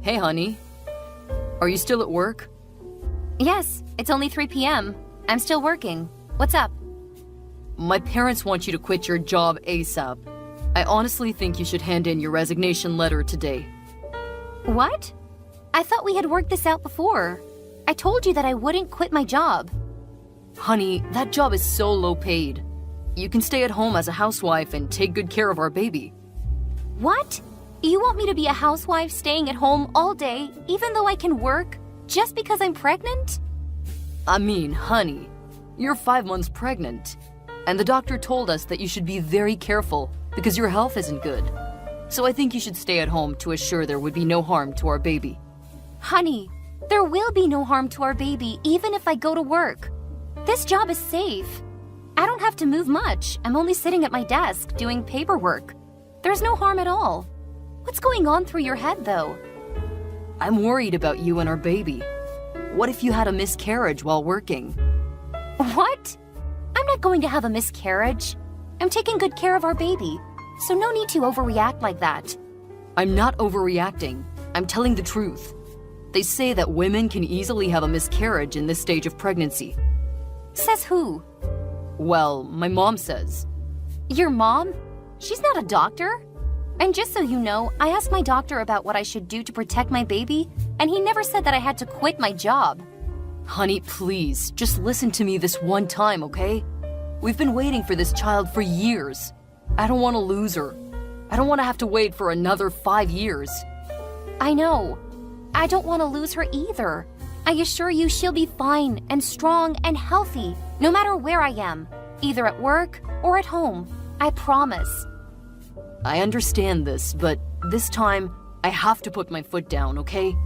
Hey, honey. Are you still at work? Yes, it's only 3 p.m. I'm still working. What's up? My parents want you to quit your job ASAP. I honestly think you should hand in your resignation letter today. What? I thought we had worked this out before. I told you that I wouldn't quit my job. Honey, that job is so low paid. You can stay at home as a housewife and take good care of our baby. What? You want me to be a housewife staying at home all day, even though I can work, just because I'm pregnant? I mean, honey, you're 5 months pregnant. And the doctor told us that you should be very careful because your health isn't good. So I think you should stay at home to assure there would be no harm to our baby. Honey, there will be no harm to our baby even if I go to work. This job is safe. I don't have to move much. I'm only sitting at my desk doing paperwork. There's no harm at all. What's going on through your head, though? I'm worried about you and our baby. What if you had a miscarriage while working? What? I'm not going to have a miscarriage. I'm taking good care of our baby, so no need to overreact like that. I'm not overreacting. I'm telling the truth. They say that women can easily have a miscarriage in this stage of pregnancy. Says who? Well, my mom says. Your mom? She's not a doctor. And just so you know, I asked my doctor about what I should do to protect my baby, and he never said that I had to quit my job. Honey, please, just listen to me this one time, okay? We've been waiting for this child for years. I don't want to lose her. I don't want to have to wait for another 5 years. I know. I don't want to lose her either. I assure you she'll be fine and strong and healthy, no matter where I am, either at work or at home. I promise. I understand this, but this time, I have to put my foot down, okay?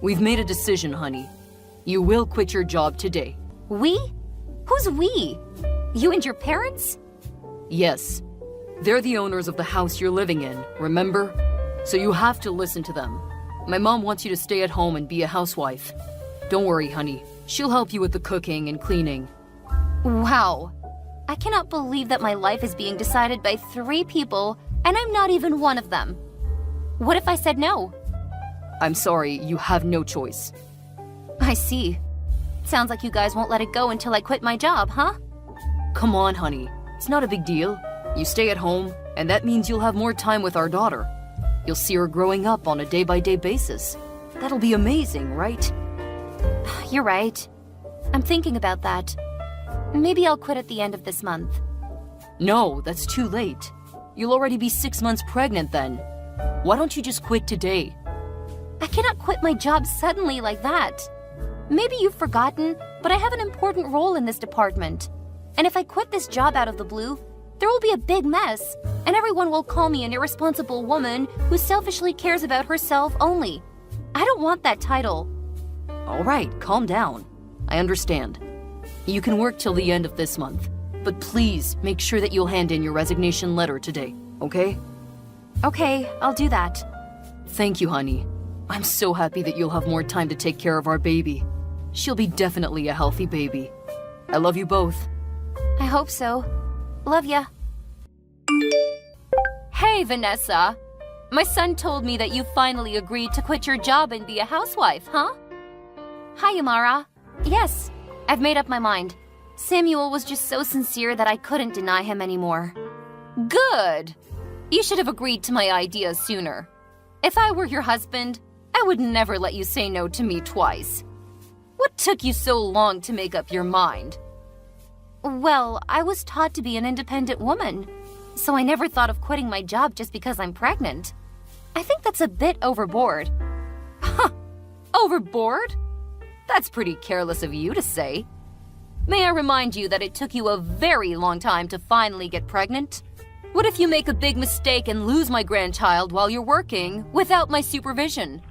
We've made a decision, honey. You will quit your job today. We? Who's we? You and your parents? Yes. They're the owners of the house you're living in, remember? So you have to listen to them. My mom wants you to stay at home and be a housewife. Don't worry, honey. She'll help you with the cooking and cleaning. Wow. I cannot believe that my life is being decided by 3 people, and I'm not even one of them. What if I said no? I'm sorry, you have no choice. I see. Sounds like you guys won't let it go until I quit my job, huh? Come on, honey. It's not a big deal. You stay at home, and that means you'll have more time with our daughter. You'll see her growing up on a day-by-day basis. That'll be amazing, right? You're right. I'm thinking about that. Maybe I'll quit at the end of this month. No, that's too late. You'll already be 6 months pregnant then. Why don't you just quit today? I cannot quit my job suddenly like that. Maybe you've forgotten, but I have an important role in this department. And if I quit this job out of the blue, there will be a big mess, and everyone will call me an irresponsible woman who selfishly cares about herself only. I don't want that title. All right, calm down. I understand. You can work till the end of this month, but please make sure that you'll hand in your resignation letter today, okay? Okay, I'll do that. Thank you, honey. I'm so happy that you'll have more time to take care of our baby. She'll be definitely a healthy baby. I love you both. I hope so. Love ya. Hey, Vanessa. My son told me that you finally agreed to quit your job and be a housewife, huh? Hi, Amara. Yes, I've made up my mind. Samuel was just so sincere that I couldn't deny him anymore. Good! You should have agreed to my idea sooner. If I were your husband, I would never let you say no to me twice. What took you so long to make up your mind? Well, I was taught to be an independent woman, so I never thought of quitting my job just because I'm pregnant. I think that's a bit overboard. Huh! Overboard? That's pretty careless of you to say. May I remind you that it took you a very long time to finally get pregnant? What if you make a big mistake and lose my grandchild while you're working without my supervision?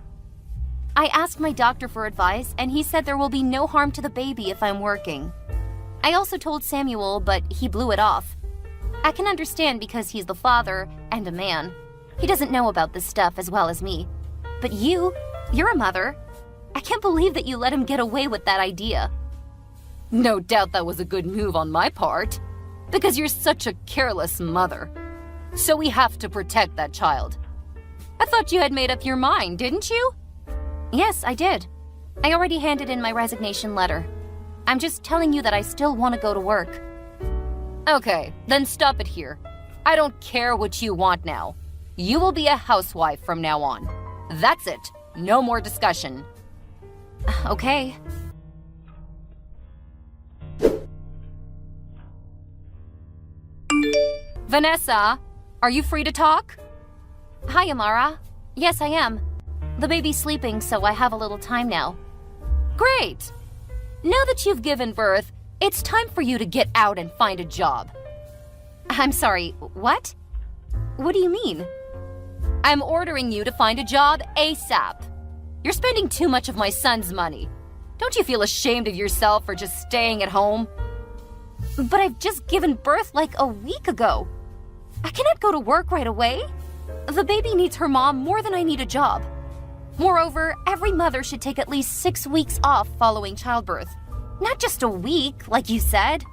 I asked my doctor for advice, and he said there will be no harm to the baby if I'm working. I also told Samuel, but he blew it off. I can understand because he's the father and a man. He doesn't know about this stuff as well as me. But you're a mother. I can't believe that you let him get away with that idea. No doubt that was a good move on my part, because you're such a careless mother. So we have to protect that child. I thought you had made up your mind, didn't you? Yes, I did. I already handed in my resignation letter. I'm just telling you that I still want to go to work. Okay, then stop it here. I don't care what you want now. You will be a housewife from now on. That's it. No more discussion. Okay. Vanessa, are you free to talk? Hi, Amara. Yes, I am. The baby's sleeping, so I have a little time now. Great! Now that you've given birth, it's time for you to get out and find a job. I'm sorry, what? What do you mean? I'm ordering you to find a job ASAP. You're spending too much of my son's money. Don't you feel ashamed of yourself for just staying at home? But I've just given birth like a week ago. I cannot go to work right away. The baby needs her mom more than I need a job. Moreover, every mother should take at least 6 weeks off following childbirth. Not just a week, like you said.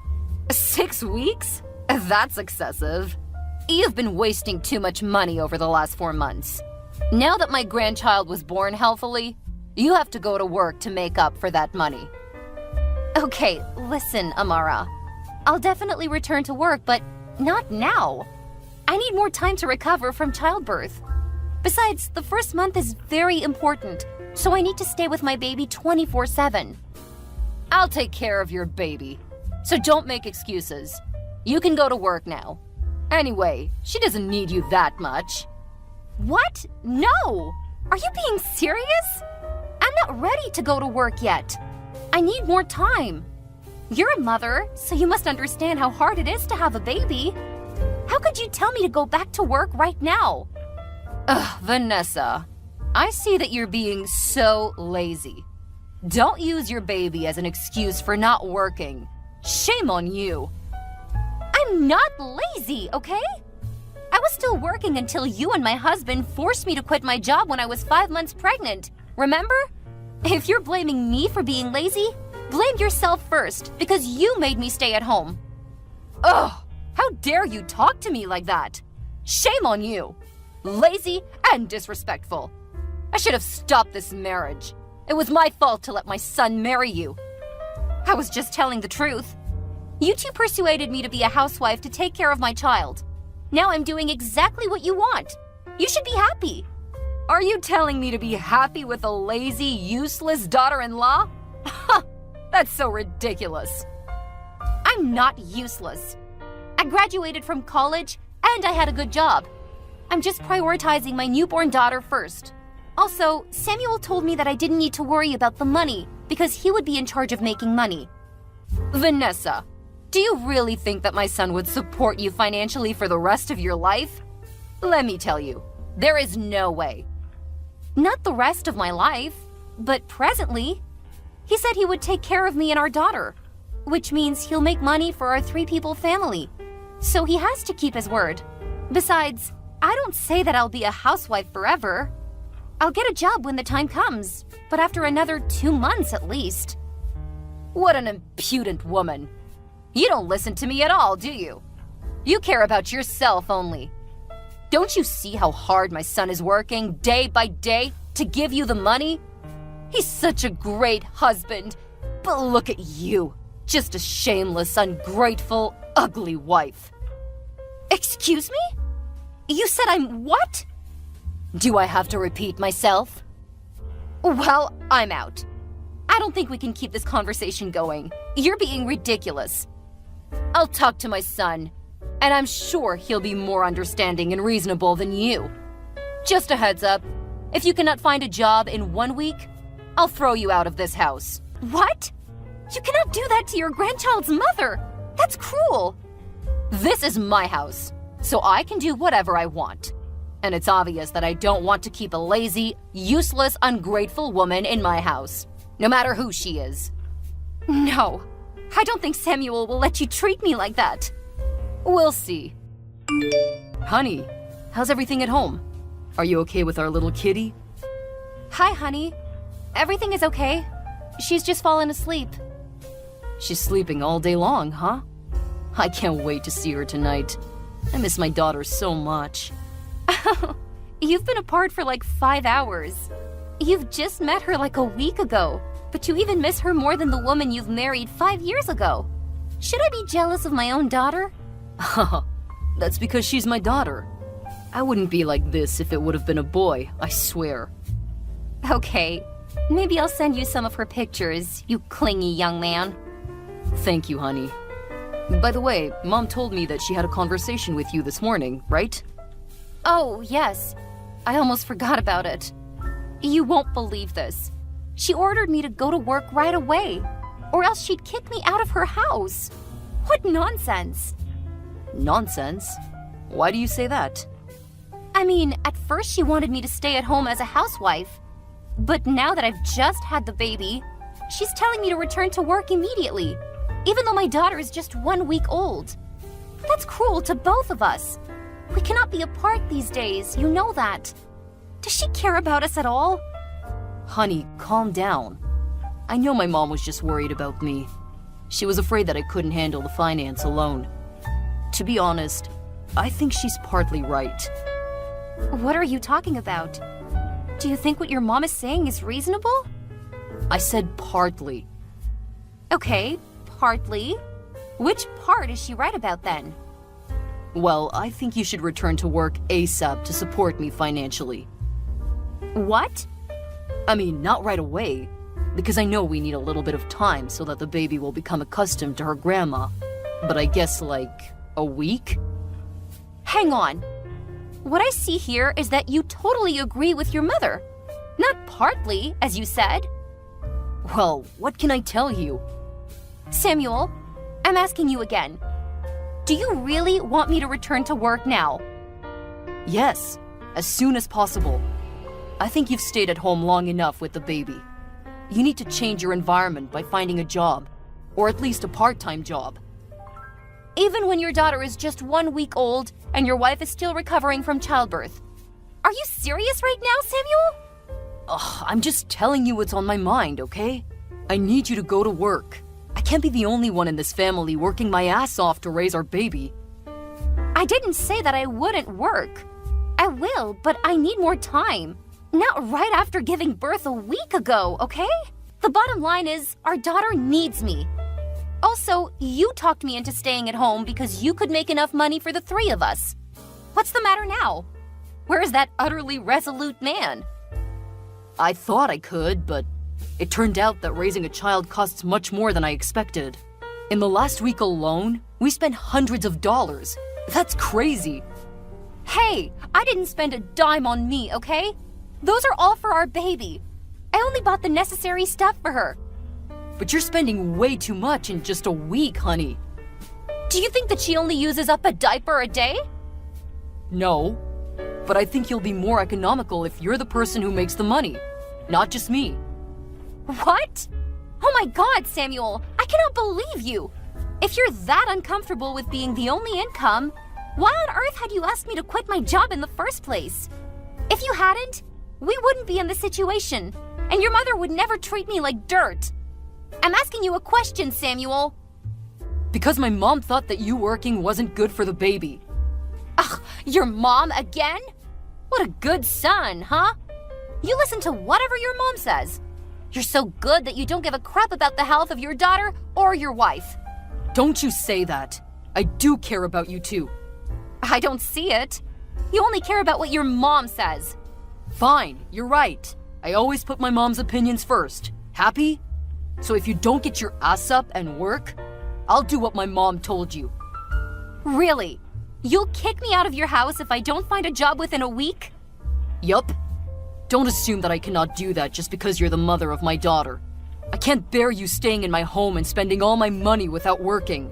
6 weeks? That's excessive. You've been wasting too much money over the last 4 months. Now that my grandchild was born healthily, you have to go to work to make up for that money. Okay, listen, Amara. I'll definitely return to work, but not now. I need more time to recover from childbirth. Besides, the first month is very important, so I need to stay with my baby 24/7. I'll take care of your baby, so don't make excuses. You can go to work now. Anyway, she doesn't need you that much. What? No! Are you being serious? I'm not ready to go to work yet. I need more time. You're a mother, so you must understand how hard it is to have a baby. How could you tell me to go back to work right now? Ugh, Vanessa, I see that you're being so lazy. Don't use your baby as an excuse for not working. Shame on you. I'm not lazy, okay? I was still working until you and my husband forced me to quit my job when I was 5 months pregnant. Remember? If you're blaming me for being lazy, blame yourself first, because you made me stay at home. Ugh, how dare you talk to me like that? Shame on you. Lazy and disrespectful. I should have stopped this marriage. It was my fault to let my son marry you. I was just telling the truth. You two persuaded me to be a housewife to take care of my child. Now I'm doing exactly what you want. You should be happy. Are you telling me to be happy with a lazy, useless daughter-in-law? That's so ridiculous. I'm not useless. I graduated from college and I had a good job. I'm just prioritizing my newborn daughter first. Also, Samuel told me that I didn't need to worry about the money because he would be in charge of making money. Vanessa, do you really think that my son would support you financially for the rest of your life? Let me tell you, there is no way. Not the rest of my life, but presently. He said he would take care of me and our daughter, which means he'll make money for our 3-people family. So he has to keep his word. Besides, I don't say that I'll be a housewife forever. I'll get a job when the time comes, but after another 2 months at least. What an impudent woman. You don't listen to me at all, do you? You care about yourself only. Don't you see how hard my son is working day by day to give you the money? He's such a great husband, but look at you, just a shameless, ungrateful, ugly wife. Excuse me? You said I'm what? Do I have to repeat myself? Well, I'm out. I don't think we can keep this conversation going. You're being ridiculous. I'll talk to my son, and I'm sure he'll be more understanding and reasonable than you. Just a heads up, if you cannot find a job in 1 week, I'll throw you out of this house. What? You cannot do that to your grandchild's mother. That's cruel. This is my house, so I can do whatever I want. And it's obvious that I don't want to keep a lazy, useless, ungrateful woman in my house, no matter who she is. No, I don't think Samuel will let you treat me like that. We'll see. Honey, how's everything at home? Are you okay with our little kitty? Hi, honey. Everything is okay. She's just fallen asleep. She's sleeping all day long, huh? I can't wait to see her tonight. I miss my daughter so much. You've been apart for like 5 hours. You've just met her like a week ago, but you even miss her more than the woman you've married 5 years ago. Should I be jealous of my own daughter? That's because she's my daughter. I wouldn't be like this if it would have been a boy, I swear. Okay, maybe I'll send you some of her pictures, you clingy young man. Thank you, honey. By the way, Mom told me that she had a conversation with you this morning, right? Oh, yes. I almost forgot about it. You won't believe this. She ordered me to go to work right away, or else she'd kick me out of her house. What nonsense! Nonsense? Why do you say that? I mean, at first she wanted me to stay at home as a housewife. But now that I've just had the baby, she's telling me to return to work immediately, even though my daughter is just 1 week old. That's cruel to both of us. We cannot be apart these days, you know that. Does she care about us at all? Honey, calm down. I know my mom was just worried about me. She was afraid that I couldn't handle the finance alone. To be honest, I think she's partly right. What are you talking about? Do you think what your mom is saying is reasonable? I said partly. Okay, partly. Which part is she right about then? Well, I think you should return to work ASAP to support me financially. What? I mean, not right away, because I know we need a little bit of time so that the baby will become accustomed to her grandma. But I guess like a week? Hang on. What I see here is that you totally agree with your mother. Not partly, as you said. Well, what can I tell you? Samuel, I'm asking you again. Do you really want me to return to work now? Yes, as soon as possible. I think you've stayed at home long enough with the baby. You need to change your environment by finding a job, or at least a part-time job. Even when your daughter is just 1 week old and your wife is still recovering from childbirth. Are you serious right now, Samuel? Ugh, I'm just telling you what's on my mind, okay? I need you to go to work. I can't be the only one in this family working my ass off to raise our baby. I didn't say that I wouldn't work. I will, but I need more time. Not right after giving birth a week ago, okay? The bottom line is, our daughter needs me. Also, you talked me into staying at home because you could make enough money for the 3 of us. What's the matter now? Where is that utterly resolute man? I thought I could, but it turned out that raising a child costs much more than I expected. In the last week alone, we spent hundreds of dollars. That's crazy. Hey, I didn't spend a dime on me, okay? Those are all for our baby. I only bought the necessary stuff for her. But you're spending way too much in just a week, honey. Do you think that she only uses up a diaper a day? No, but I think you'll be more economical if you're the person who makes the money, not just me. What? Oh my God, Samuel, I cannot believe you. If you're that uncomfortable with being the only income, why on earth had you asked me to quit my job in the first place? If you hadn't, we wouldn't be in this situation, and your mother would never treat me like dirt. I'm asking you a question, Samuel. Because my mom thought that you working wasn't good for the baby. Ugh, your mom again? What a good son, huh? You listen to whatever your mom says. You're so good that you don't give a crap about the health of your daughter or your wife. Don't you say that. I do care about you too. I don't see it. You only care about what your mom says. Fine, you're right. I always put my mom's opinions first. Happy? So if you don't get your ass up and work, I'll do what my mom told you. Really? You'll kick me out of your house if I don't find a job within a week? Yup. Don't assume that I cannot do that just because you're the mother of my daughter. I can't bear you staying in my home and spending all my money without working.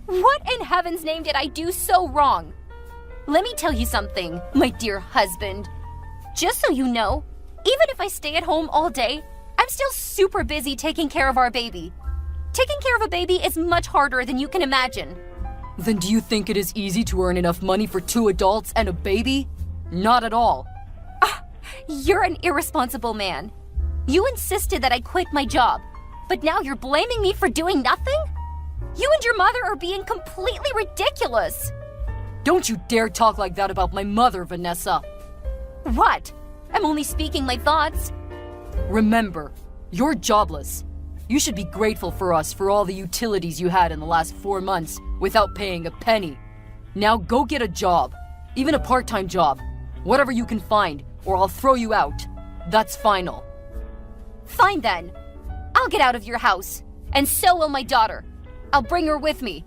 What in heaven's name did I do so wrong? Let me tell you something, my dear husband. Just so you know, even if I stay at home all day, I'm still super busy taking care of our baby. Taking care of a baby is much harder than you can imagine. Then do you think it is easy to earn enough money for 2 adults and a baby? Not at all. You're an irresponsible man. You insisted that I quit my job, but now you're blaming me for doing nothing? You and your mother are being completely ridiculous. Don't you dare talk like that about my mother, Vanessa. What? I'm only speaking my thoughts. Remember, you're jobless. You should be grateful for us for all the utilities you had in the last 4 months without paying a penny. Now go get a job, even a part-time job, whatever you can find, or I'll throw you out. That's final. Fine then. I'll get out of your house, and so will my daughter. I'll bring her with me.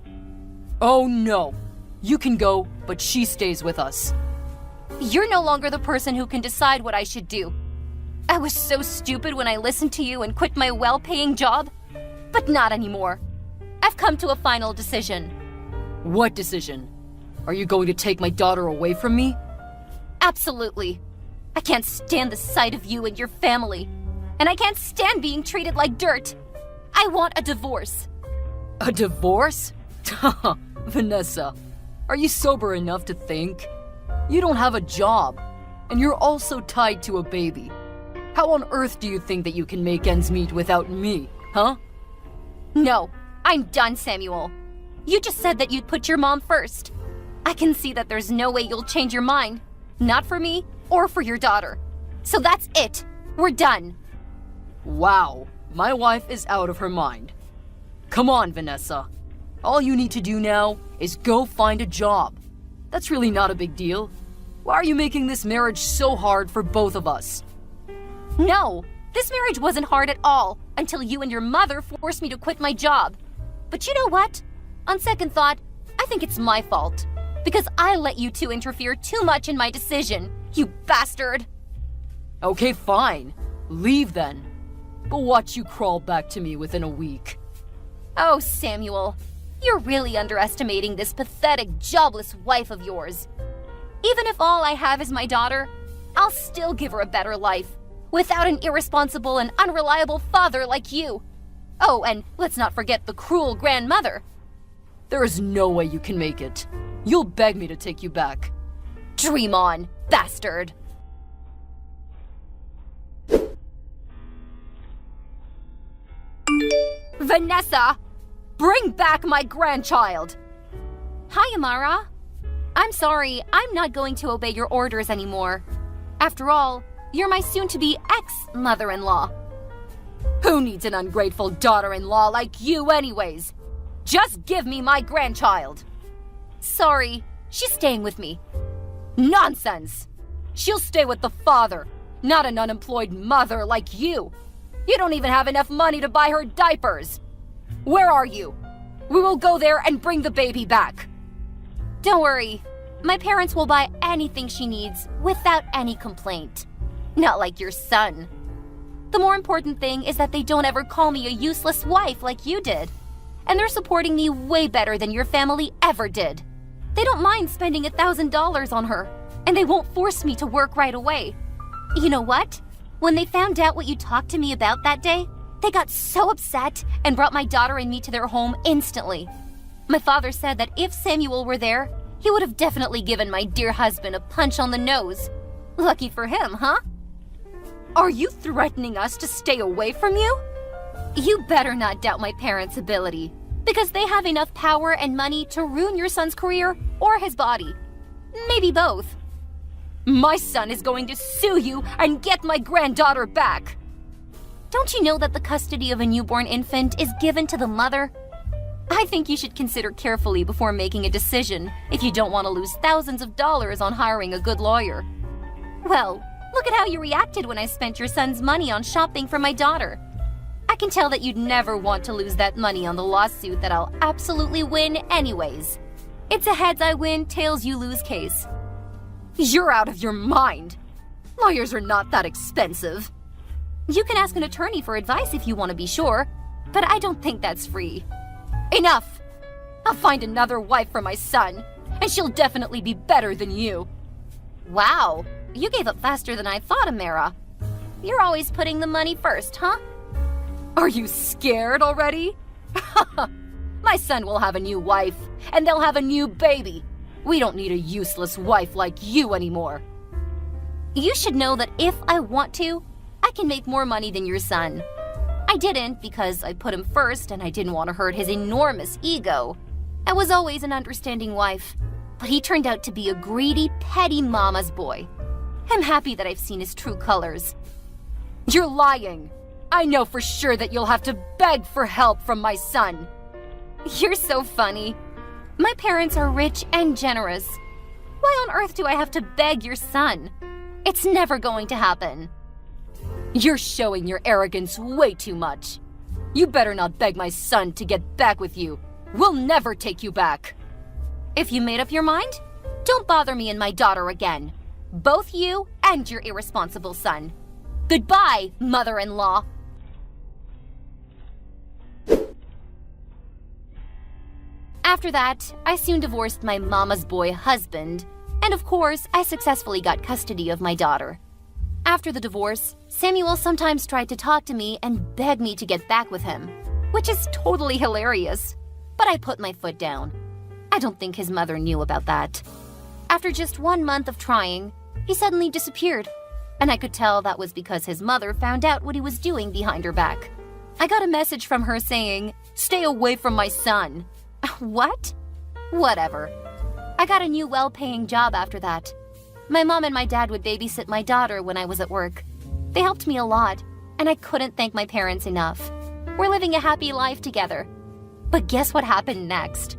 Oh no. You can go, but she stays with us. You're no longer the person who can decide what I should do. I was so stupid when I listened to you and quit my well-paying job, but not anymore. I've come to a final decision. What decision? Are you going to take my daughter away from me? Absolutely. I can't stand the sight of you and your family, and I can't stand being treated like dirt. I want a divorce. A divorce? Vanessa, are you sober enough to think? You don't have a job, and you're also tied to a baby. How on earth do you think that you can make ends meet without me, huh? No, I'm done, Samuel. You just said that you'd put your mom first. I can see that there's no way you'll change your mind. Not for me or for your daughter. So that's it. We're done. Wow, my wife is out of her mind. Come on, Vanessa. All you need to do now is go find a job. That's really not a big deal. Why are you making this marriage so hard for both of us? No, this marriage wasn't hard at all until you and your mother forced me to quit my job. But you know what? On second thought, I think it's my fault. Because I let you two interfere too much in my decision, you bastard! Okay, fine. Leave then. But watch you crawl back to me within a week. Oh, Samuel, you're really underestimating this pathetic, jobless wife of yours. Even if all I have is my daughter, I'll still give her a better life. Without an irresponsible and unreliable father like you. Oh, and let's not forget the cruel grandmother. There is no way you can make it. You'll beg me to take you back. Dream on, bastard. Vanessa, bring back my grandchild. Hi, Amara. I'm sorry, I'm not going to obey your orders anymore. After all, you're my soon-to-be ex-mother-in-law. Who needs an ungrateful daughter-in-law like you anyways? Just give me my grandchild. Sorry, she's staying with me. Nonsense! She'll stay with the father, not an unemployed mother like you. You don't even have enough money to buy her diapers. Where are you? We will go there and bring the baby back. Don't worry. My parents will buy anything she needs without any complaint. Not like your son. The more important thing is that they don't ever call me a useless wife like you did. And they're supporting me way better than your family ever did. They don't mind spending $1,000 on her, and they won't force me to work right away. You know what? When they found out what you talked to me about that day, they got so upset and brought my daughter and me to their home instantly. My father said that if Samuel were there, he would have definitely given my dear husband a punch on the nose. Lucky for him, huh? Are you threatening us to stay away from you? You better not doubt my parents' ability, because they have enough power and money to ruin your son's career or his body. Maybe both. My son is going to sue you and get my granddaughter back. Don't you know that the custody of a newborn infant is given to the mother? I think you should consider carefully before making a decision if you don't want to lose thousands of dollars on hiring a good lawyer. Well, look at how you reacted when I spent your son's money on shopping for my daughter. I can tell that you'd never want to lose that money on the lawsuit that I'll absolutely win anyways. It's a heads I win, tails you lose case. You're out of your mind. Lawyers are not that expensive. You can ask an attorney for advice if you want to be sure, but I don't think that's free. Enough! I'll find another wife for my son, and she'll definitely be better than you. Wow, you gave up faster than I thought, Amara. You're always putting the money first, huh? Are you scared already? My son will have a new wife, and they'll have a new baby. We don't need a useless wife like you anymore. You should know that if I want to, I can make more money than your son. I didn't because I put him first and I didn't want to hurt his enormous ego. I was always an understanding wife, but he turned out to be a greedy, petty mama's boy. I'm happy that I've seen his true colors. You're lying. I know for sure that you'll have to beg for help from my son. You're so funny. My parents are rich and generous. Why on earth do I have to beg your son? It's never going to happen. You're showing your arrogance way too much. You better not beg my son to get back with you. We'll never take you back. If you made up your mind, don't bother me and my daughter again. Both you and your irresponsible son. Goodbye, mother-in-law. After that, I soon divorced my mama's boy husband, and of course, I successfully got custody of my daughter. After the divorce, Samuel sometimes tried to talk to me and beg me to get back with him, which is totally hilarious. But I put my foot down. I don't think his mother knew about that. After just 1 month of trying, he suddenly disappeared, and I could tell that was because his mother found out what he was doing behind her back. I got a message from her saying, "Stay away from my son." What? Whatever. I got a new well-paying job after that. My mom and my dad would babysit my daughter when I was at work. They helped me a lot, and I couldn't thank my parents enough. We're living a happy life together. But guess what happened next?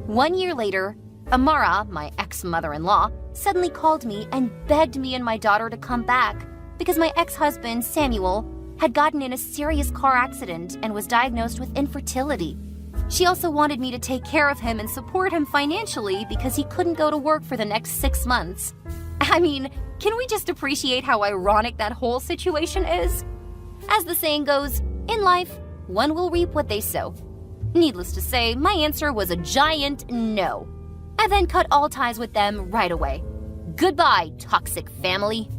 1 year later, Amara, my ex-mother-in-law, suddenly called me and begged me and my daughter to come back because my ex-husband, Samuel, had gotten in a serious car accident and was diagnosed with infertility. She also wanted me to take care of him and support him financially because he couldn't go to work for the next 6 months. I mean, can we just appreciate how ironic that whole situation is? As the saying goes, in life, one will reap what they sow. Needless to say, my answer was a giant no. I then cut all ties with them right away. Goodbye, toxic family.